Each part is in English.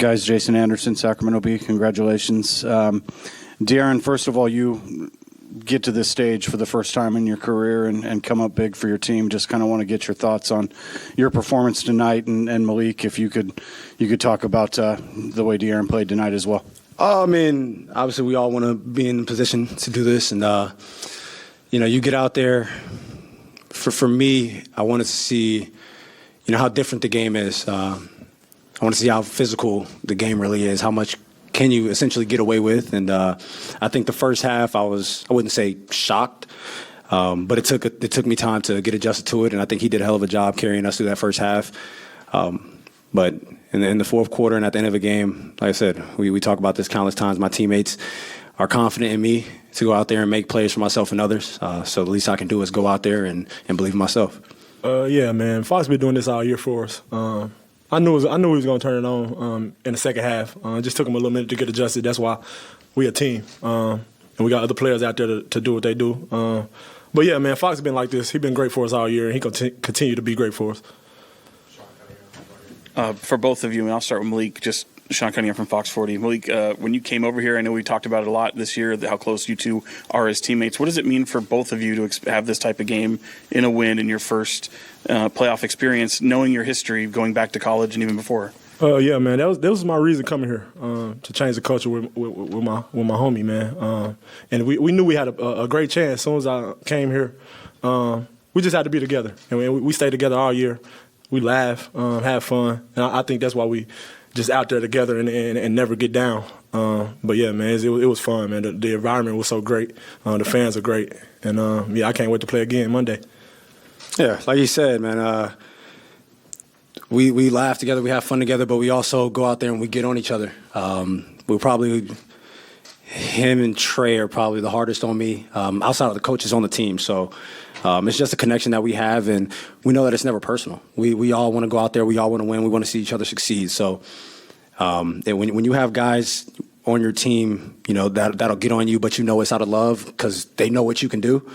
Guys, Jason Anderson, Sacramento Bee, congratulations. De'Aaron, first of all, you get to this stage for the first time in your career and come up big for your team. Just kind of want to get your thoughts on your performance tonight, and Malik, if you could talk about the way De'Aaron played tonight as well. I mean, obviously we all want to be in a position to do this, and you get out there. For me, I wanted to see, how different the game is. I want to see how physical the game really is. How much can you essentially get away with? And I think the first half, I wouldn't say shocked, but it took me time to get adjusted to it. And I think he did a hell of a job carrying us through that first half. But in the fourth quarter and at the end of the game, like I said, we talk about this countless times. My teammates are confident in me to go out there and make plays for myself and others. So the least I can do is go out there and believe in myself. Yeah, man. Fox been doing this all year for us. I knew he was going to turn it on in the second half. It just took him a little minute to get adjusted. That's why we a team. And we got other players out there to do what they do. But, yeah, man, Fox has been like this. He's been great for us all year, and he continue to be great for us. For both of you, and I'll start with Malik, just Sean Cunningham from Fox 40. Malik, when you came over here, I know we talked about it a lot this year, how close you two are as teammates. What does it mean for both of you to have this type of game in a win in your first playoff experience, knowing your history going back to college and even before? Yeah, man, that was my reason coming here, to change the culture with my homie, man. And we knew we had a great chance as soon as I came here. We just had to be together, and we stayed together all year. We laugh, have fun, and I think that's why we just out there together and never get down. But, yeah, man, it was fun, man. The environment was so great. The fans are great. And, I can't wait to play again Monday. Yeah, like you said, man, we laugh together, we have fun together, but we also go out there and we get on each other. Him and Trey are probably the hardest on me, outside of the coaches on the team. So it's just a connection that we have, and we know that it's never personal. We all want to go out there. We all want to win. We want to see each other succeed. So and when you have guys on your team, that'll get on you, but it's out of love because they know what you can do.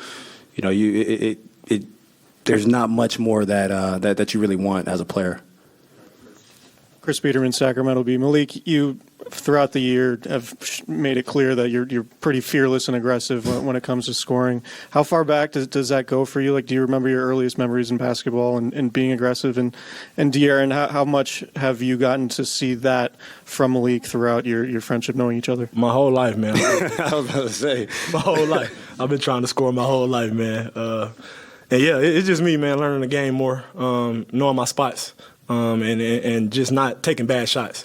There's not much more that you really want as a player. Chris Peterman, Sacramento Bee. Malik, you throughout the year have made it clear that you're pretty fearless and aggressive when it comes to scoring. How far back does that go for you? Like, do you remember your earliest memories in basketball and being aggressive? And De'Aaron, how much have you gotten to see that from Malik throughout your friendship, knowing each other? My whole life, man. I was about to say. My whole life. I've been trying to score my whole life, man. And, yeah, it's just me, man, learning the game more, knowing my spots. And just not taking bad shots.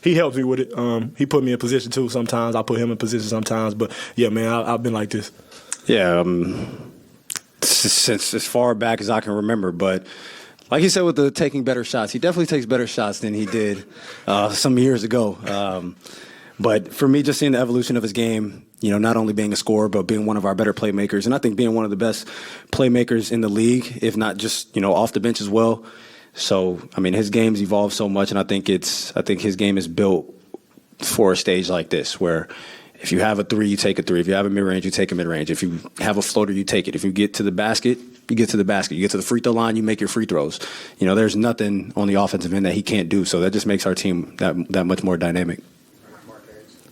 He helps me with it. He put me in position too sometimes. I put him in position sometimes. But, yeah, man, I've been like this. Yeah, since as far back as I can remember. But like he said with the taking better shots, he definitely takes better shots than he did some years ago. But for me, just seeing the evolution of his game, not only being a scorer, but being one of our better playmakers. And I think being one of the best playmakers in the league, if not just, off the bench as well. So, I mean, his game's evolved so much, and I think his game is built for a stage like this, where if you have a three, you take a three. If you have a mid-range, you take a mid-range. If you have a floater, you take it. If you get to the basket, you get to the basket. You get to the free throw line, you make your free throws. There's nothing on the offensive end that he can't do, so that just makes our team that much more dynamic.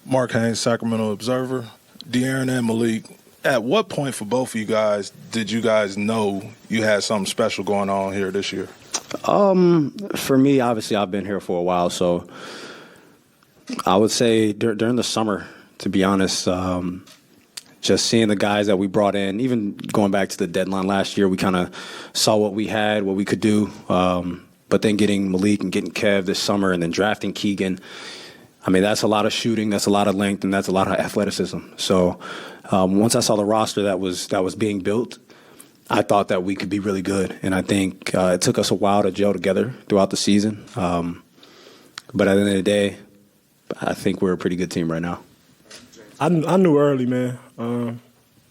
Mark Haynes, Sacramento Observer. De'Aaron and Malik, at what point for both of you guys did you guys know you had something special going on here this year? For me, obviously, I've been here for a while, so I would say during the summer, to be honest, just seeing the guys that we brought in, even going back to the deadline last year, we kind of saw what we had, what we could do. But then getting Malik and getting Kev this summer and then drafting Keegan, I mean, that's a lot of shooting, that's a lot of length, and that's a lot of athleticism. So once I saw the roster that was being built, I thought that we could be really good. And I think it took us a while to gel together throughout the season. But at the end of the day, I think we're a pretty good team right now. I knew early, man.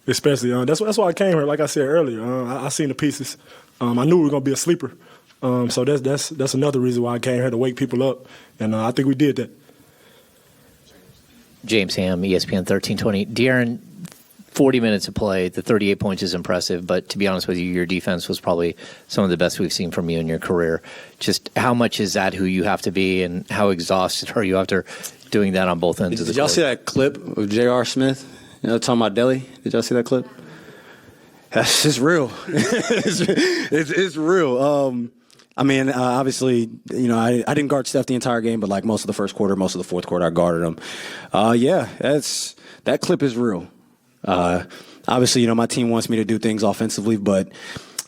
Especially that's why I came here. Like I said earlier, I seen the pieces. I knew we were gonna be a sleeper. So that's another reason why I came here, to wake people up, and I think we did that. James Ham, ESPN 1320. De'Aaron, 40 minutes of play, the 38 points is impressive, but to be honest with you, your defense was probably some of the best we've seen from you in your career. Just how much is that who you have to be, and how exhausted are you after doing that on both ends of the Did y'all court? see that clip of J.R. Smith? Talking about Delhi? Did y'all see that clip? That's just real. it's real. Obviously, I didn't guard Steph the entire game, but like most of the first quarter, most of the fourth quarter, I guarded him. That clip is real. Obviously, my team wants me to do things offensively, but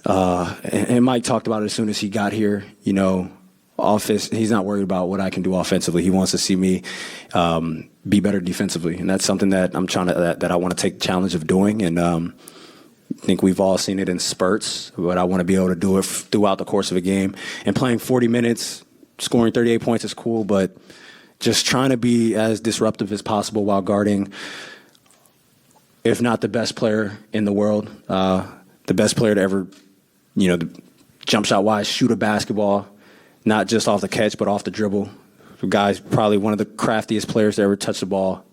and Mike talked about it as soon as he got here. He's not worried about what I can do offensively. He wants to see me be better defensively, and that's something that that I want to take the challenge of doing. And I think we've all seen it in spurts, but I want to be able to do it throughout the course of a game. And playing 40 minutes, scoring 38 points is cool, but just trying to be as disruptive as possible while guarding, if not the best player in the world, the best player to ever, jump shot wise, shoot a basketball, not just off the catch, but off the dribble. The guy's probably one of the craftiest players to ever touch the ball.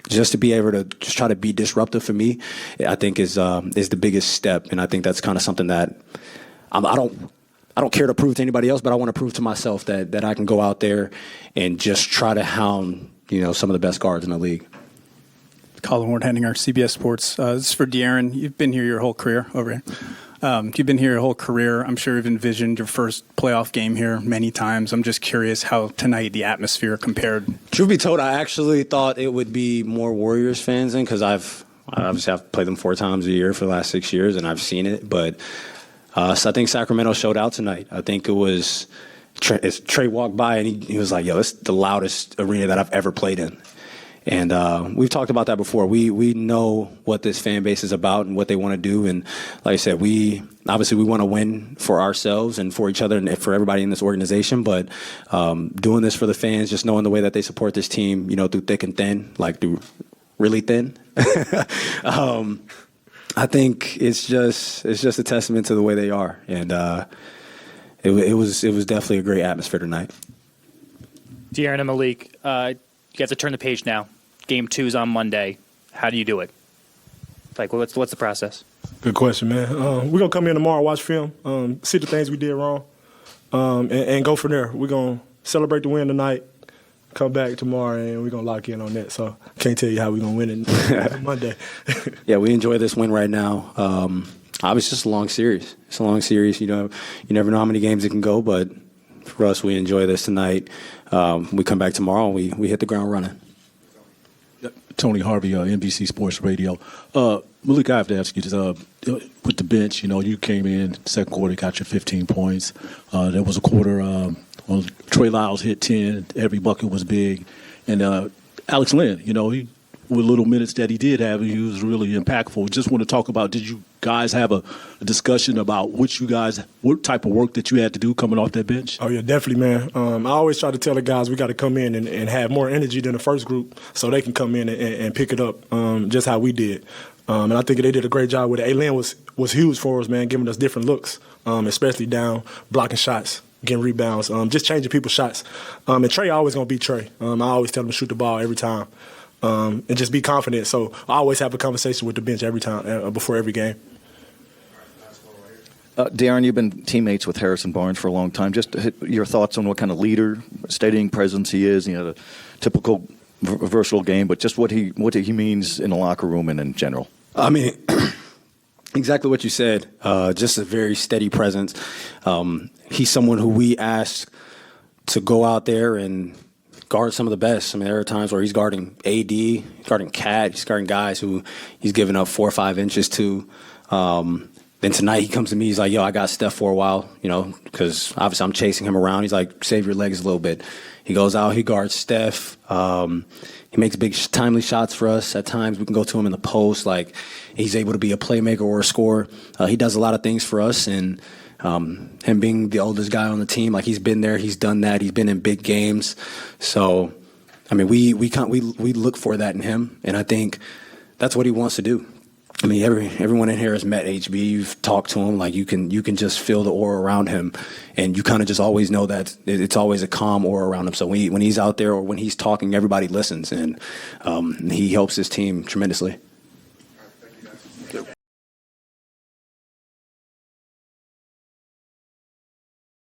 Just to be able to just try to be disruptive for me, I think is the biggest step. And I think that's kind of something that I don't care to prove to anybody else, but I want to prove to myself that I can go out there and just try to hound, some of the best guards in the league. Colin Ward-Henninger, CBS Sports. This is for De'Aaron. You've been here your whole career over here. You've been here your whole career. I'm sure you've envisioned your first playoff game here many times. I'm just curious how tonight the atmosphere compared. Truth be told, I actually thought it would be more Warriors fans in because I've played them 4 times a year for the last 6 years, and I've seen it. But so I think Sacramento showed out tonight. I think it was Trey walked by, and he was like, yo, this is the loudest arena that I've ever played in. And we've talked about that before. We know what this fan base is about and what they want to do. And like I said, we want to win for ourselves and for each other and for everybody in this organization. But doing this for the fans, just knowing the way that they support this team, through thick and thin, like through really thin. I think it's just a testament to the way they are. And it was definitely a great atmosphere tonight. De'Aaron and Malik, you have to turn the page now. Game 2 is on Monday. How do you do it? Like, what's the process? Good question, man. We're going to come in tomorrow, watch film, see the things we did wrong, and go from there. We're going to celebrate the win tonight, come back tomorrow, and we're going to lock in on that. So I can't tell you how we're going to win it Monday. Yeah, we enjoy this win right now. Obviously, it's just a long series. It's a long series. You never know how many games it can go, but for us, we enjoy this tonight. We come back tomorrow, and we hit the ground running. Tony Harvey, NBC Sports Radio. Malik, I have to ask you, with the bench, you came in second quarter, got your 15 points. There was a quarter when Trey Lyles hit 10. Every bucket was big. And Alex Lynn, with little minutes that he did have, he was really impactful. Just want to talk about, did you guys have a discussion about what type of work that you had to do coming off that bench? Oh, yeah, definitely, man. I always try to tell the guys we got to come in and have more energy than the first group so they can come in and pick it up just how we did. And I think they did a great job with it. A-Lynn was huge for us, man, giving us different looks, especially down, blocking shots, getting rebounds, just changing people's shots. And Trey always going to be Trey. I always tell him to shoot the ball every time. And just be confident. So I always have a conversation with the bench every time, before every game. De'Aaron, you've been teammates with Harrison Barnes for a long time. Just your thoughts on what kind of leader, steadying presence he is. A typical versatile game, but just what he means in the locker room and in general. I mean, exactly what you said. Just a very steady presence. He's someone who we asked to go out there and guard some of the best. I mean, there are times where he's guarding AD, he's guarding Cat, he's guarding guys who he's giving up 4 or 5 inches to. Then tonight he comes to me, he's like, yo, I got Steph for a while, because obviously I'm chasing him around. He's like, save your legs a little bit. He goes out, he guards Steph. He makes big, timely shots for us. At times we can go to him in the post. Like, he's able to be a playmaker or a scorer. He does a lot of things for us, and him being the oldest guy on the team, like, he's been there, he's done that, he's been in big games. So, I mean, we look for that in him, and I think that's what he wants to do. I mean, everyone in here has met HB. You've talked to him. Like, you can just feel the aura around him, and you kind of just always know that it's always a calm aura around him. So when he's out there or when he's talking, everybody listens, and he helps his team tremendously.